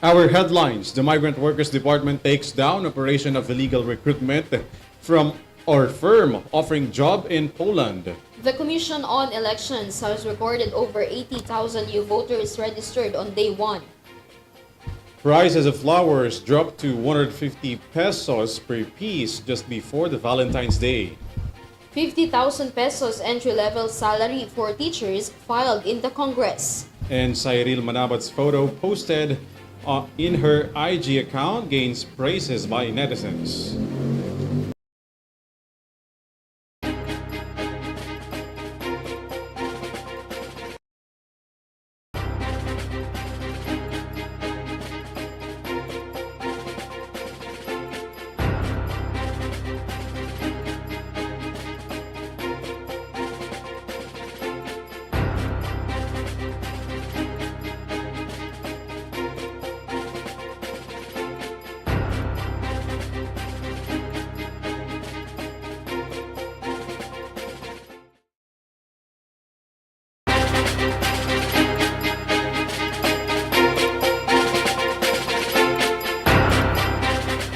Our headlines: the Migrant Workers Department takes down operation of illegal recruitment from or firm offering job in Poland. The Commission on Elections has recorded over 80,000 new voters registered on day one. Prices of flowers dropped to 150 pesos per piece just before the Valentine's Day. 50,000 pesos entry-level salary for teachers filed in the Congress. And Cyril Manabat's photo posted in her IG account gains praises by netizens.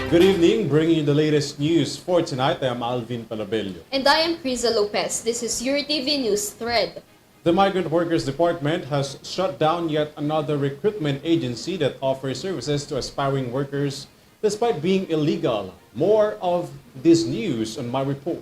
Good evening, bringing you the latest news for tonight. I am ALVIN. And I am KRIZZA Lopez. This is your TV News Thread. The Migrant Workers Department has shut down yet another recruitment agency that offers services to aspiring workers despite being illegal. More of this news on my report.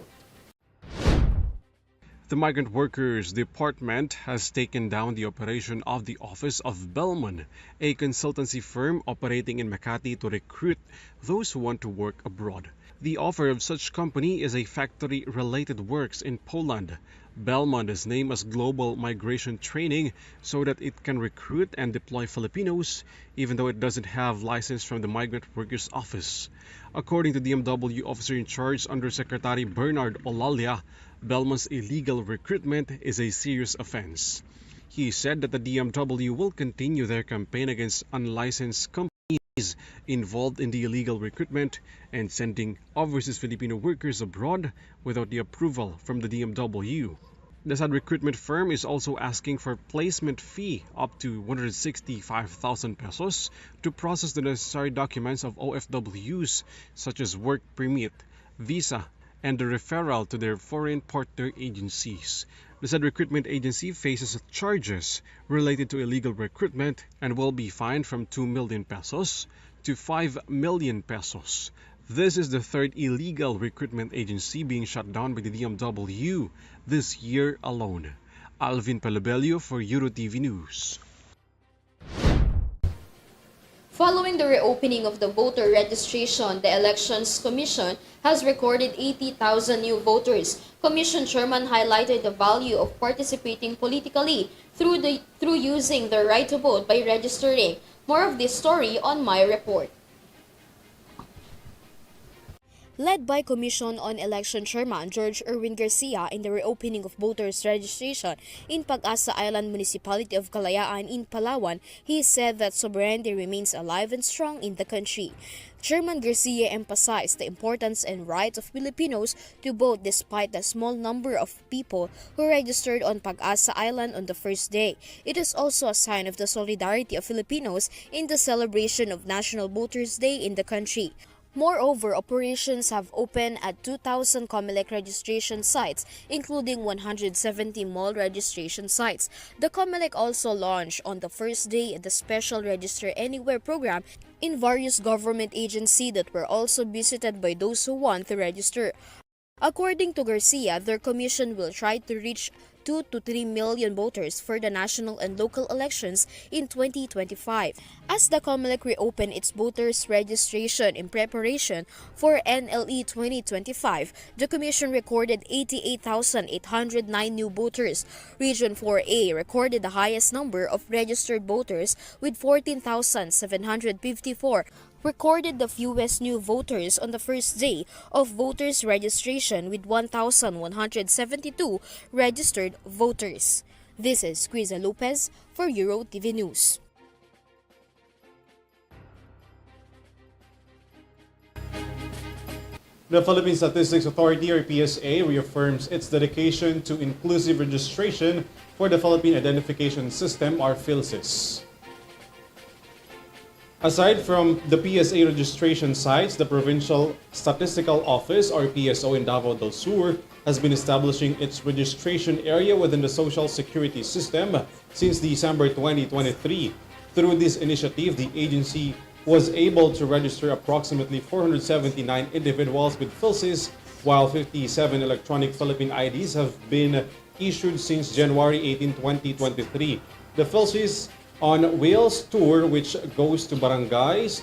The Migrant Workers Department has taken down the operation of the office of Bellman, a consultancy firm operating in Makati to recruit those who want to work abroad. The offer of such company is a factory-related works in Poland. Bellman is named as Global Migration Training so that it can recruit and deploy Filipinos even though it doesn't have license from the Migrant Workers Office. According to DMW Officer in Charge Undersecretary Bernard Olalia, Bellman's illegal recruitment is a serious offense. He said that the DMW will continue their campaign against unlicensed companies involved in the illegal recruitment and sending overseas Filipino workers abroad without the approval from the DMW. The said recruitment firm is also asking for placement fee up to 165,000 pesos to process the necessary documents of OFWs such as work permit, visa, and the referral to their foreign partner agencies. The said recruitment agency faces charges related to illegal recruitment and will be fined from 2 million pesos to 5 million pesos. This is the third illegal recruitment agency being shut down by the DMW this year alone. ALVIN for EuroTV News. Following the reopening of the voter registration, the Elections Commission has recorded 80,000 new voters. Commission Chairman highlighted the value of participating politically through using the right to vote by registering. More of this story on my report. Led by Commission on Election Chairman George Erwin Garcia in the reopening of voters registration in Pag-asa Island Municipality of Kalayaan in Palawan, he said that sovereignty remains alive and strong in the country. Chairman Garcia emphasized the importance and rights of Filipinos to vote despite the small number of people who registered on Pag-asa Island on the first day. It is also a sign of the solidarity of Filipinos in the celebration of National Voters' Day in the country. Moreover, operations have opened at 2,000 COMELEC registration sites, including 170 mall registration sites. The COMELEC also launched on the first day the Special Register Anywhere program in various government agencies that were also visited by those who want to register. According to Garcia, their commission will try to reach 2 to 3 million voters for the national and local elections in 2025. As the COMELEC reopened its voters registration in preparation for NLE 2025, the Commission recorded 88,809 new voters. Region 4A recorded the highest number of registered voters with 14,754. Recorded the fewest new voters on the first day of voters registration with 1,172 registered voters. This is KRIZZA Lopez for EuroTV News. The Philippine Statistics Authority or PSA reaffirms its dedication to inclusive registration for the Philippine Identification System or PhilSys. Aside from the PSA registration sites, the Provincial Statistical Office or PSO in Davao del Sur has been establishing its registration area within the Social Security system since December 2023. Through this initiative, the agency was able to register approximately 479 individuals with PhilSys, while 57 electronic Philippine IDs have been issued since January 18, 2023. The PhilSys on Wheels tour, which goes to barangays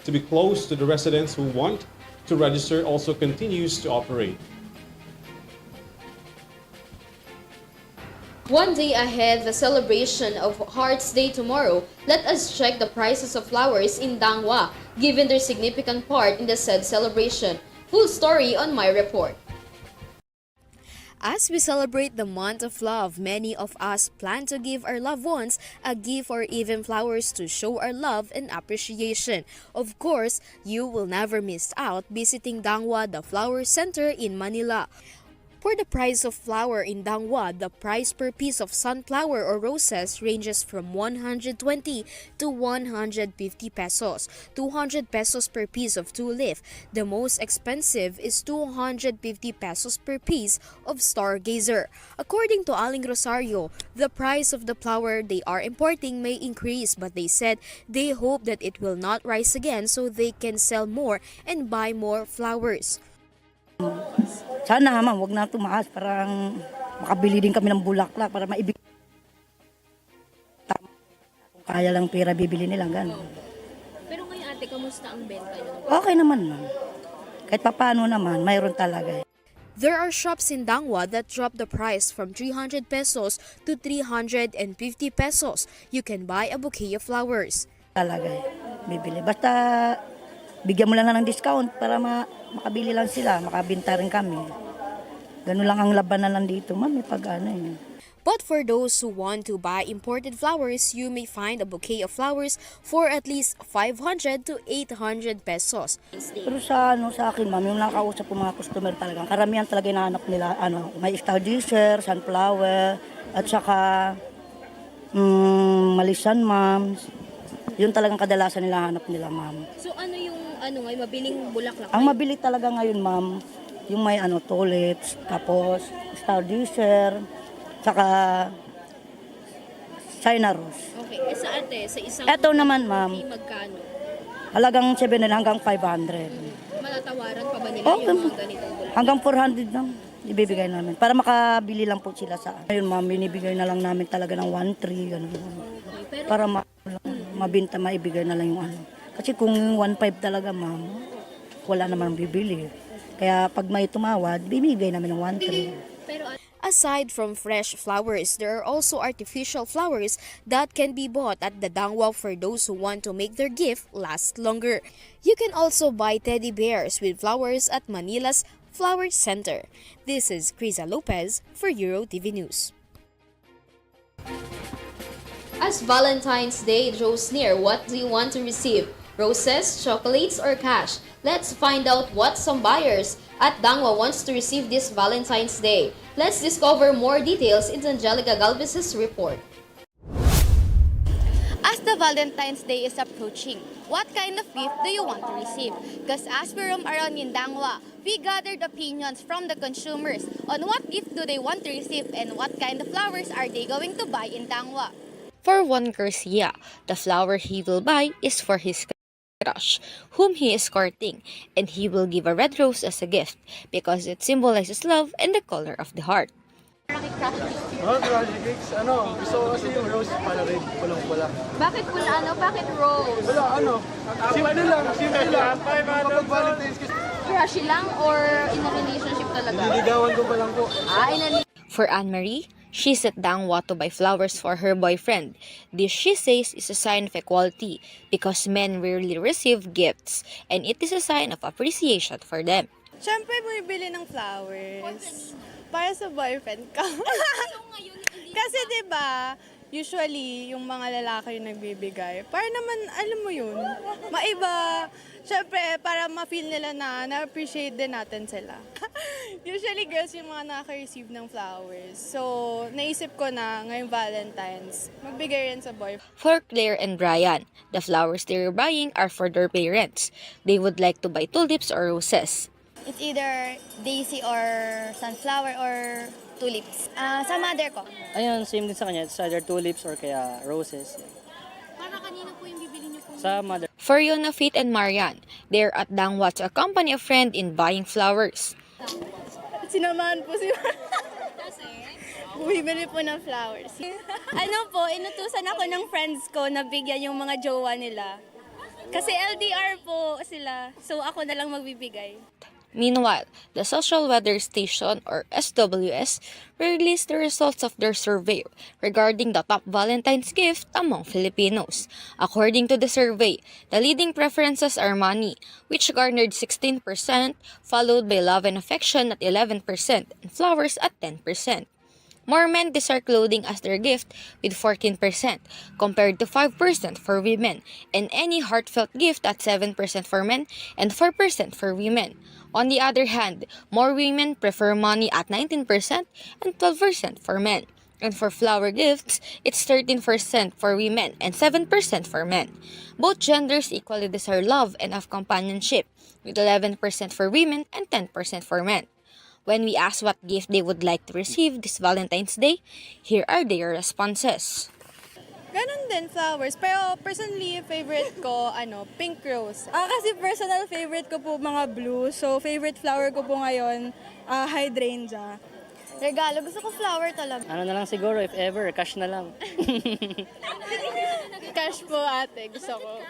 to be close to the residents who want to register, also continues to operate. One day ahead, the celebration of Hearts Day tomorrow, let us check the prices of flowers in Dangwa, given their significant part in the said celebration. Full story on my report. As we celebrate the month of love, many of us plan to give our loved ones a gift or even flowers to show our love and appreciation. Of course, you will never miss out visiting Dangwa, the Flower Center in Manila. For the price of flower in Dangwa, the price per piece of sunflower or roses ranges from 120 to 150 pesos, 200 pesos per piece of tulip. The most expensive is 250 pesos per piece of stargazer. According to Aling Rosario, the price of the flower they are importing may increase, but they said they hope that it will not rise again so they can sell more and buy more flowers. Sana ma'am, wag na tumaas, parang makabili din kami ng bulaklak para maibigay. Kung kaya lang pera bibili nila, gano'n. Pero ngayon ate, kamusta ang benta niyo? Okay naman ma'am. Kahit papaano naman, mayroon talaga. There are shops in Dangwa that drop the price from 300 pesos to 350 pesos. You can buy a bouquet of flowers. Talaga bibili. Basta bigyan mo lang ng discount para makabili lang sila, makabenta rin kami. Ganun lang ang labanan lang dito, ma'am, But for those who want to buy imported flowers, you may find a bouquet of flowers for at least 500 to 800 pesos. Pero sa akin, ma'am, yung nakausap ko mga customer talaga, karamihan talaga hinahanap nila, may stargazer, sunflower, at saka malisan, ma'am. Yun talagang kadalasan nila hanap nila, ma'am. So ano yung ngayon mabiling bulaklak? Ang mabili talaga ngayon, ma'am, yung may tulips, tapos stargazer, saka China rose. Okay, sa ate, sa isang Eto naman, ma'am, magkano? halagang 700 hanggang 500. Malatawaran pa ba nila Oh, yung mga ganitong bulaklak? hanggang 400 lang ibibigay namin. Para makabili lang po sila sa Ngayon, ma'am, binibigay na lang namin talaga ng 1.3, gano'n. Pero Para mabinta, maibigay na lang yung Kasi kung 1.5 talaga, ma'am, wala naman bibili. Kaya pag may tumawad, bibigay namin ng 1.3. aside from fresh flowers, there are also artificial flowers that can be bought at the Dangwa for those who want to make their gift last longer. You can also buy teddy bears with flowers at Manila's Flower Center. This is KRIZZA Lopez for Euro TV News. As Valentine's Day draws near, what do you want to receive? Roses, chocolates, or cash? Let's find out what some buyers at Dangwa wants to receive this Valentine's Day. Let's discover more details in Angelica Galvez's report. As the Valentine's Day is approaching, what kind of gift do you want to receive? Because as we roam around in Dangwa, we gathered opinions from the consumers on what gift do they want to receive and what kind of flowers are they going to buy in Dangwa. For one Garcia, the flower he will buy is for his crush, whom he is courting, and he will give a red rose as a gift because it symbolizes love and the color of the heart. Crush cakes, gusto ko kasi yung rose pala rin, pulang-pula. Bakit pula Bakit rose? Wala, simple lang. Kapag Valentine's kiss, Crushy lang or in a relationship talaga? nililigawan ko pa lang po. For Anne-Marie, she sat down to buy flowers for her boyfriend. This, she says, is a sign of equality because men rarely receive gifts and it is a sign of appreciation for them. Siyempre, bumibili ng flowers para sa boyfriend ko. Kasi 'di ba, usually yung mga lalaki yung nagbibigay. Para naman, alam mo yun, maiba. Syempre, para ma-feel nila na na-appreciate din natin sila. Usually, girls yung mga nakaka-receive ng flowers. So, naisip ko na ngayong Valentine's, magbigay rin sa boyfriend. For Claire and Brian, the flowers they're buying are for their parents. They would like to buy tulips or roses. It's either daisy or sunflower or tulips. Sa mother ko. Ayun, same din sa kanya. It's either tulips or kaya roses. Para kanina po yung bibili niyo po? Sa mother. For Yona, Faith, and Marian, they're at Dangwa to accompany a friend in buying flowers. Sinamahan po si bumibili po ng flowers. Inutusan ako ng friends ko na bigyan yung mga jowa nila. Kasi LDR po sila, so ako na lang magbibigay. Meanwhile, the Social Weather Station, or SWS, released the results of their survey regarding the top Valentine's gift among Filipinos. According to the survey, the leading preferences are money, which garnered 16%, followed by love and affection at 11%, and flowers at 10%. More men desire clothing as their gift with 14%, compared to 5% for women, and any heartfelt gift at 7% for men and 4% for women. On the other hand, more women prefer money at 19% and 12% for men. And for flower gifts, it's 13% for women and 7% for men. Both genders equally desire love and of companionship, with 11% for women and 10% for men. When we asked what gift they would like to receive this Valentine's Day, here are their responses. Ganon din, flowers. Pero personally, favorite ko, pink rose. Kasi personal favorite ko po mga blue. So, favorite flower ko po ngayon, hydrangea. Regalo, gusto ko flower talaga. Ano na lang siguro, if ever, cash na lang. Cash po ate, gusto ko.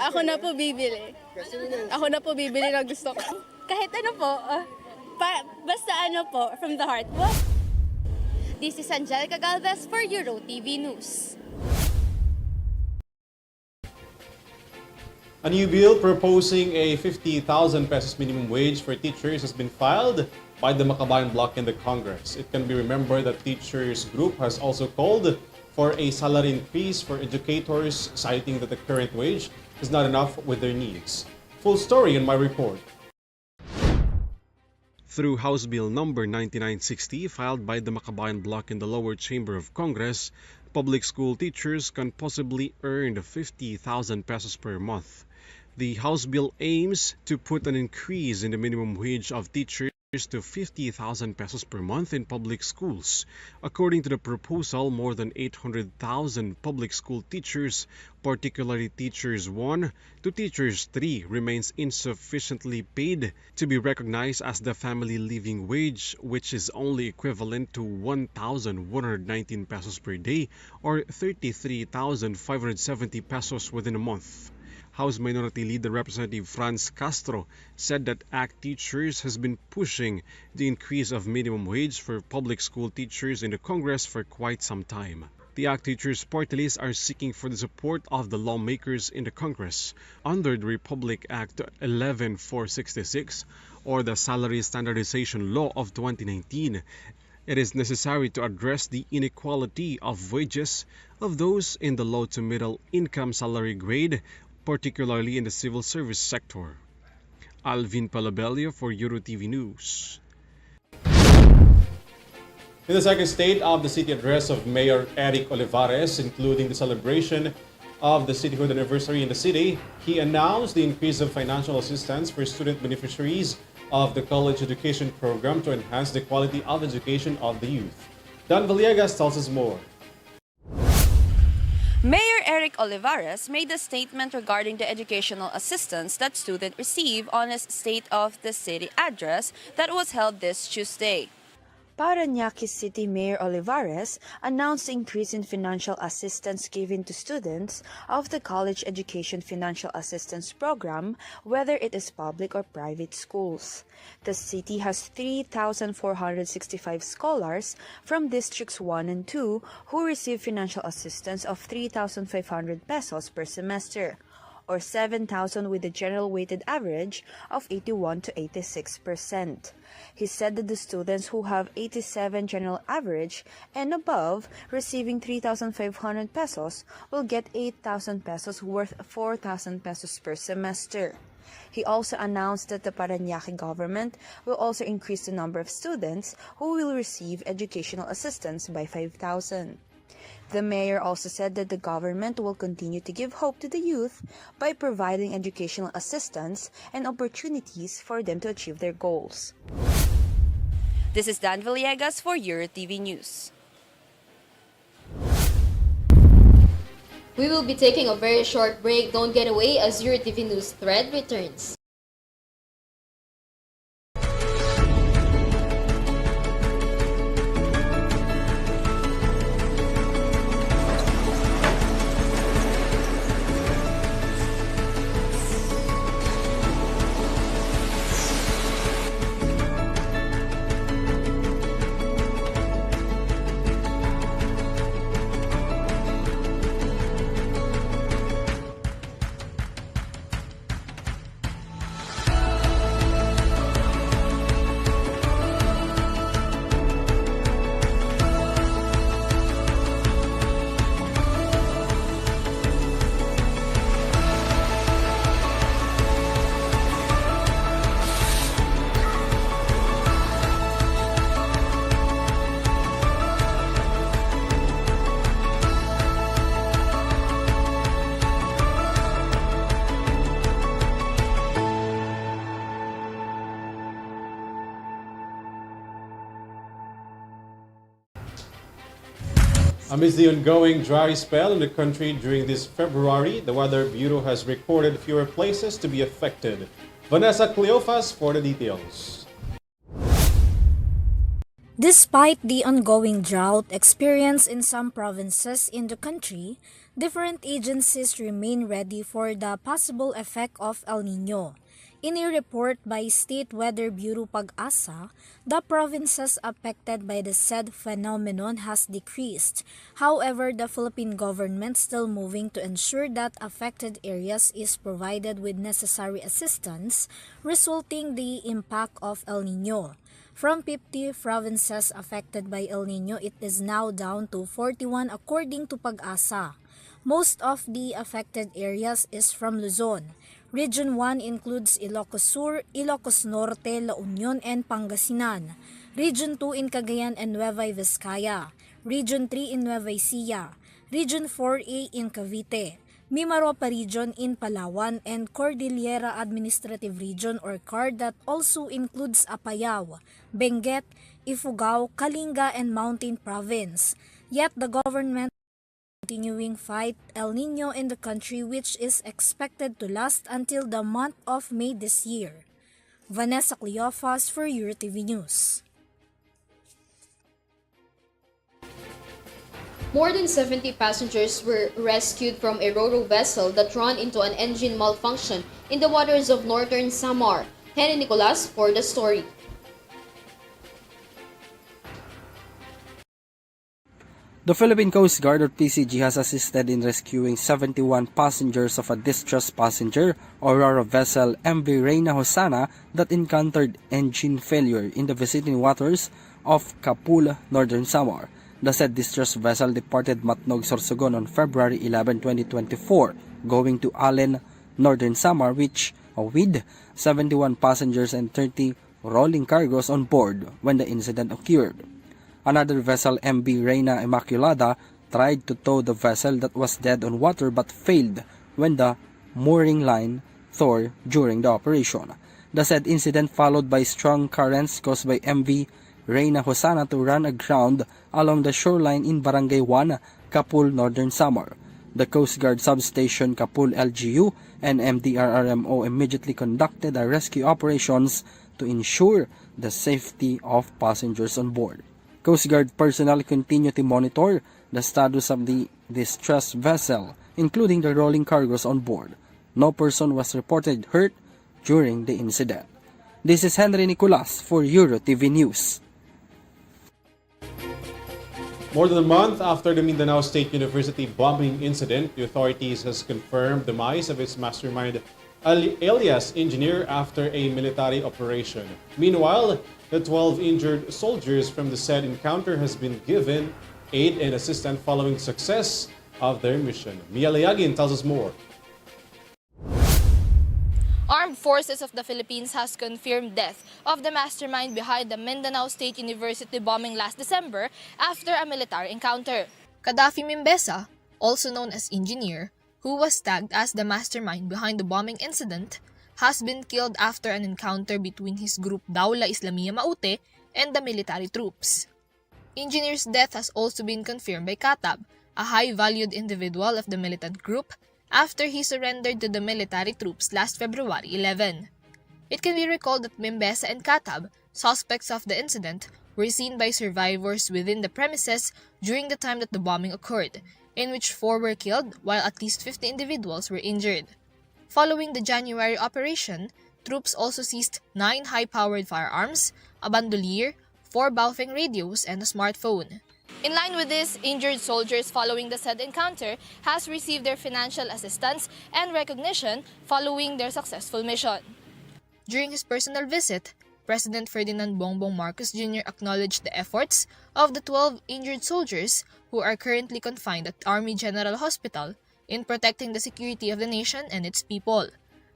Ako na po bibili. Ako na po bibili na gusto ko. Kahit basta from the heart. This is Angelica Galvez for Euro TV News. A new bill proposing a 50,000 pesos minimum wage for teachers has been filed by the Makabayan bloc in the Congress. It can be remembered that teachers group has also called for a salary increase for educators, citing that the current wage is not enough with their needs. Full story in my report. Through House Bill number 9960, filed by the Makabayan bloc in the lower chamber of Congress, public school teachers can possibly earn 50,000 pesos per month. The House bill aims to put an increase in the minimum wage of teachers to 50,000 pesos per month in public schools. According to the proposal, more than 800,000 public school teachers, particularly teachers 1 to teachers 3, remains insufficiently paid to be recognized as the family living wage, which is only equivalent to 1,119 pesos per day or 33,570 pesos within a month. House Minority Leader Representative Franz Castro said that ACT Teachers has been pushing the increase of minimum wage for public school teachers in the Congress for quite some time. The ACT Teachers party lists are seeking for the support of the lawmakers in the Congress under the Republic Act 11466 or the Salary Standardization Law of 2019. It is necessary to address the inequality of wages of those in the low to middle income salary grade, particularly in the civil service sector. ALVIN PELOBELLO for Euro TV News. In the second state of the city address of Mayor Eric Olivares, including the celebration of the cityhood anniversary in the city, he announced the increase of financial assistance for student beneficiaries of the college education program to enhance the quality of education of the youth. Dan Villegas tells us more. Mayor Eric Olivares made a statement regarding the educational assistance that students receive on his State of the City address that was held this Tuesday. Parañaque City Mayor Olivares announced the increase in financial assistance given to students of the College Education Financial Assistance Program, whether it is public or private schools. The city has 3,465 scholars from Districts 1 and 2 who receive financial assistance of 3,500 pesos per semester. or 7,000 with a general weighted average of 81 to 86%. He said that the students who have 87 general average and above receiving 3,500 pesos will get 8,000 pesos worth 4,000 pesos per semester. He also announced that the Parañaque government will also increase the number of students who will receive educational assistance by 5,000. The mayor also said that the government will continue to give hope to the youth by providing educational assistance and opportunities for them to achieve their goals. This is Dan Villegas for EuroTV News. We will be taking a very short break. Don't get away as EuroTV News Thread returns. Amidst the ongoing dry spell in the country during this February, the Weather Bureau has recorded fewer places to be affected. Vanessa Cleofas for the details. Despite the ongoing drought experienced in some provinces in the country, different agencies remain ready for the possible effect of El Niño. In a report by State Weather Bureau Pag-asa, the provinces affected by the said phenomenon has decreased. However, the Philippine government still moving to ensure that affected areas is provided with necessary assistance, resulting the impact of El Niño. From 50 provinces affected by El Niño, it is now down to 41 according to Pag-asa. Most of the affected areas is from Luzon. Region 1 includes Ilocos Sur, Ilocos Norte, La Union, and Pangasinan. Region 2 in Cagayan and Nueva Vizcaya. Region 3 in Nueva Ecija. Region 4A in Cavite. Mimaropa Region in Palawan, and Cordillera Administrative Region or CARD that also includes Apayao, Benguet, Ifugao, Kalinga, and Mountain Province. Yet the government continuing fight El Niño in the country, which is expected to last until the month of May this year. Vanessa Cleofas for EuroTV News. More than 70 passengers were rescued from a ro-ro vessel that ran into an engine malfunction in the waters of northern Samar. Henry Nicolas for the story. The Philippine Coast Guard or PCG has assisted in rescuing 71 passengers of a distressed passenger or ro-ro vessel MV Reina Hosana that encountered engine failure in the visiting waters of Kapul, northern Samar. The said distressed vessel departed Matnog, Sorsogon on February 11, 2024, going to Allen, northern Samar, with 71 passengers and 30 rolling cargos on board when the incident occurred. Another vessel, MV Reina Immaculada, tried to tow the vessel that was dead on water but failed when the mooring line tore during the operation. The said incident followed by strong currents caused by MV Reina Hosana to run aground along the shoreline in Barangay 1, Kapul, northern Samar. The Coast Guard substation Kapul LGU and MDRRMO immediately conducted a rescue operations to ensure the safety of passengers on board. Coast Guard personnel continue to monitor the status of the distressed vessel, including the rolling cargos on board. No person was reported hurt during the incident. This is Henry Nicolas for EuroTV News. More than a month after the Mindanao State University bombing incident, the authorities has confirmed the demise of its mastermind alias engineer after a military operation. Meanwhile, the 12 injured soldiers from the said encounter has been given aid and assistance following success of their mission. Mia Layagin tells us more. Armed Forces of the Philippines has confirmed death of the mastermind behind the Mindanao State University bombing last December after a military encounter. Gaddafi Mimbesa, also known as Engineer, who was tagged as the mastermind behind the bombing incident, has been killed after an encounter between his group Dawla Islamia Maute and the military troops. Engineer's death has also been confirmed by Katab, a high-valued individual of the militant group, after he surrendered to the military troops last February 11. It can be recalled that Mimbesa and Katab, suspects of the incident, were seen by survivors within the premises during the time that the bombing occurred, in which 4 were killed while at least 50 individuals were injured. Following the January operation, troops also seized 9 high-powered firearms, a bandolier, 4 Baofeng radios, and a smartphone. In line with this, injured soldiers following the said encounter has received their financial assistance and recognition following their successful mission. During his personal visit, President Ferdinand Bongbong Marcos Jr. acknowledged the efforts of the 12 injured soldiers who are currently confined at Army General Hospital in protecting the security of the nation and its people.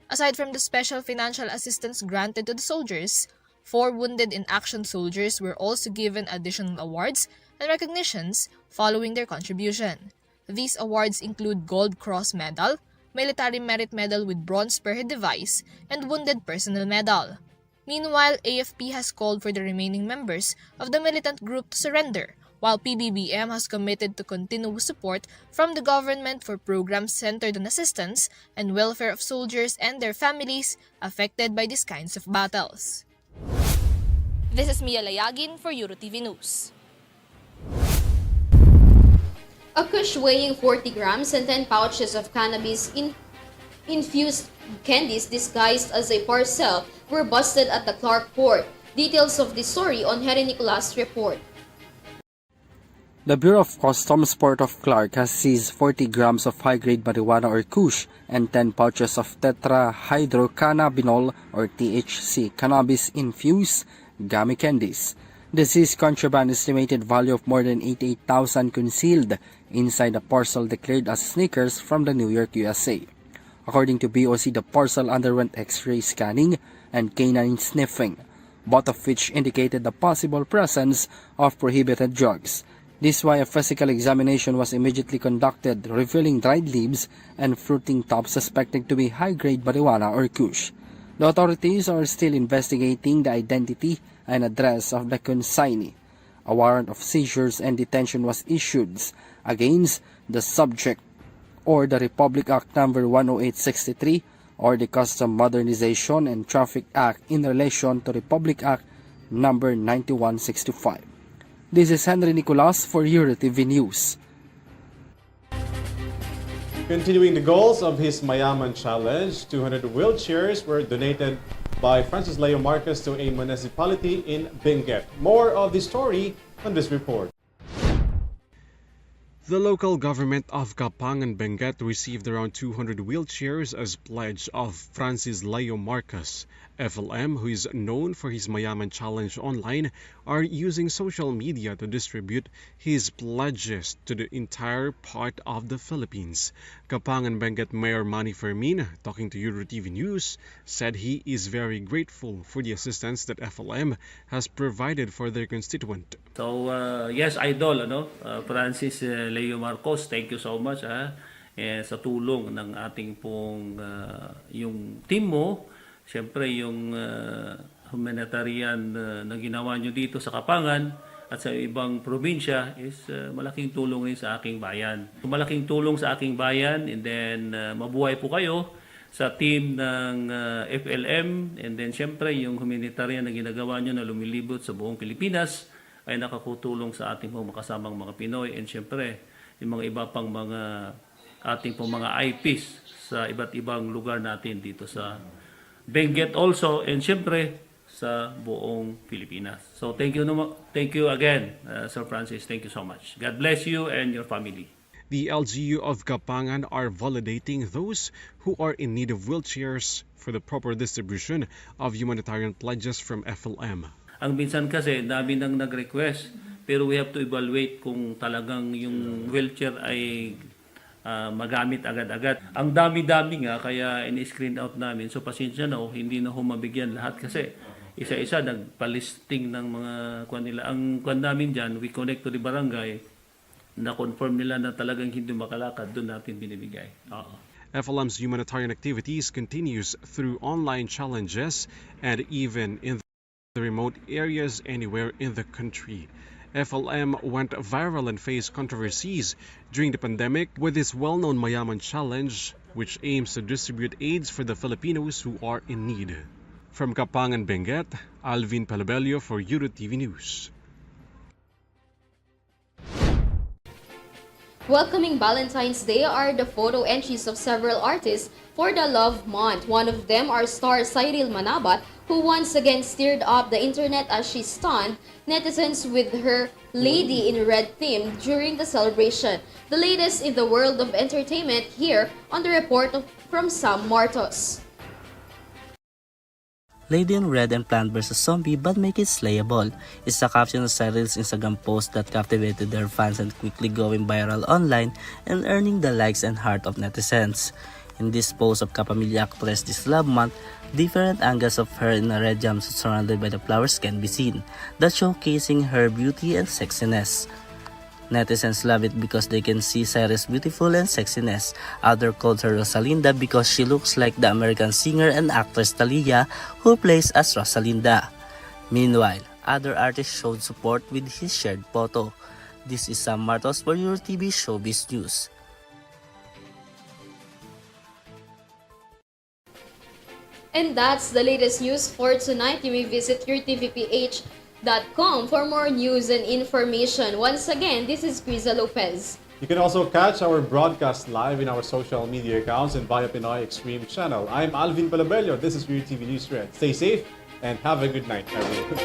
Aside from the special financial assistance granted to the soldiers, 4 wounded in action soldiers were also given additional awards and recognitions following their contribution. These awards include Gold Cross Medal, Military Merit Medal with Bronze Spearhead Device, and Wounded Personnel Medal. Meanwhile, AFP has called for the remaining members of the militant group to surrender, while PBBM has committed to continuous support from the government for programs centered on assistance and welfare of soldiers and their families affected by these kinds of battles. This is Mia Layagin for EuroTV News. A kush weighing 40 grams and 10 pouches of cannabis infused candies disguised as a parcel were busted at the Clark port. Details of this story on Harry Nicolas' report. The Bureau of Customs Port of Clark has seized 40 grams of high-grade marijuana or kush and 10 pouches of tetrahydrocannabinol or THC cannabis-infused gummy candies. The seized contraband estimated value of more than 88,000 concealed inside a parcel declared as sneakers from the New York, USA. According to BOC, the parcel underwent X-ray scanning and canine sniffing, both of which indicated the possible presence of prohibited drugs. This is why a physical examination was immediately conducted, revealing dried leaves and fruiting tops suspected to be high-grade marijuana or kush. The authorities are still investigating the identity and address of the consignee. A warrant of seizures and detention was issued against the subject or the Republic Act No. 10863 or the Custom Modernization and Traffic Act in relation to Republic Act No. 9165. This is Henry Nicolas for EuroTV News. Continuing the goals of his Mayaman Challenge, 200 wheelchairs were donated by Francis Leo Marcos to a municipality in Benguet. More of the story on this report. The local government of Kapang and Benguet received around 200 wheelchairs as pledge of Francis Leo Marcos. FLM, who is known for his Mayaman Challenge online, are using social media to distribute his pledges to the entire part of the Philippines. Kapang and Benguet Mayor Manny Fermin, talking to EuroTV News, said he is very grateful for the assistance that FLM has provided for their constituent. So, yes, Idol, Francis Leo Marcos, thank you so much sa tulong ng ating pong yung team mo. Siyempre, yung humanitarian na ginawa nyo dito sa Kapangan at sa ibang probinsya is malaking tulong rin sa aking bayan. Malaking tulong sa aking bayan, and then mabuhay po kayo sa team ng FLM, and then siyempre yung humanitarian na ginagawa nyo na lumilibot sa buong Pilipinas ay nakakutulong sa ating pong makasamang mga Pinoy, and siyempre yung mga iba pang mga ating pong mga IPs sa iba't ibang lugar natin dito sa Benguet also, and siyempre sa buong Pilipinas. So thank you again, Sir Francis. Thank you so much. God bless you and your family. The LGU of Kapangan are validating those who are in need of wheelchairs for the proper distribution of humanitarian pledges from FLM. Ang minsan kasi, dami nang nag-request, pero we have to evaluate kung talagang yung wheelchair ay magamit agad-agad. Ang dami-dami nga, kaya in-screen out namin. So pasensya na, hindi na humabigyan lahat kasi isa-isa nagpalisting ng mga kwan nila. Ang kwan namin dyan, we connect to the barangay, na-confirm nila na talagang hindi makalakad, doon natin binibigay. FLM's humanitarian activities continues through online challenges and even in the remote areas anywhere in the country. FLM went viral and faced controversies during the pandemic with its well-known Mayaman Challenge, which aims to distribute aids for the Filipinos who are in need. From Kapangan, Benguet, ALVIN PELOBELLO for EuroTV News. Welcoming Valentine's Day are the photo entries of several artists for the Love Month. One of them are star Cyril Manabat, who once again stirred up the internet as she stunned netizens with her Lady in Red theme during the celebration. The latest in the world of entertainment here on the report from Sam Martos. Lady in Red and Plant vs. Zombie but make it slayable is the caption of Cyril's Instagram post that captivated their fans and quickly going viral online and earning the likes and heart of netizens. In this post of Kapamilya actress this Love Month, different angles of her in a red jumpsuit surrounded by the flowers can be seen, that showcasing her beauty and sexiness. Netizens love it because they can see Cyrus' beautiful and sexiness. Others called her Rosalinda because she looks like the American singer and actress Talia, who plays as Rosalinda. Meanwhile, other artists showed support with his shared photo. This is Sam Martos for your TV Showbiz News. And that's the latest news for tonight. You may visit yourtvph.com for more news and information. Once again, this is KRIZZA Lopez. You can also catch our broadcast live in our social media accounts and via Pinoy Extreme channel. I'm Alvin Pelobello. This is your TV News Red. Stay safe and have a good night, everyone.